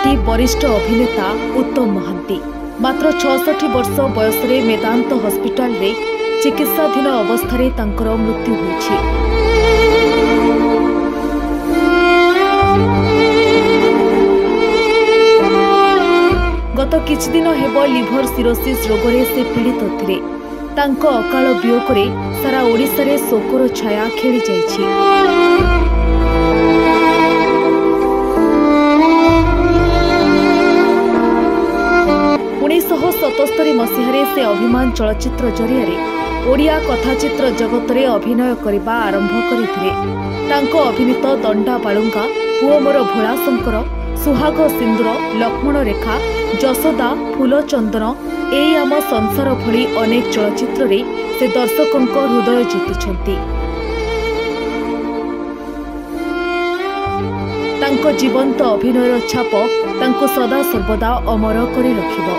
नाती वरिष्ठ अभिनेता उत्तम महांती मात्र 66 वर्ष बयस मेदांत हस्पिटाल रे चिकित्साधीन अवस्था तांकर मृत्यु होइछि। गत किछि दिन हेब लिभर सिरोसिस रोगरे से पीड़ित थिले। तांको अकाल वियोगरे सारा ओडिशा रे शोकर छाया खेली जाइछि। 1977 मसीह से अभिमान चलचित्र जरिया ओडिया कथाचित्र जगत रे अभिनय करबा आरंभ करथिले। तांको अभिनीत दंडा बालुंगा, पुओ मोर भोला शंकर, सुहाग सिंदूर, लक्ष्मण रेखा, जसोदा, फूल चंदन, एई आम संसार भली अनेक चलचित्र रे से दर्शकों हृदय जीतिछंती। तांको जीवंत अभिनयर छाप तांको सदा सर्वदा अमर करि रखिबो।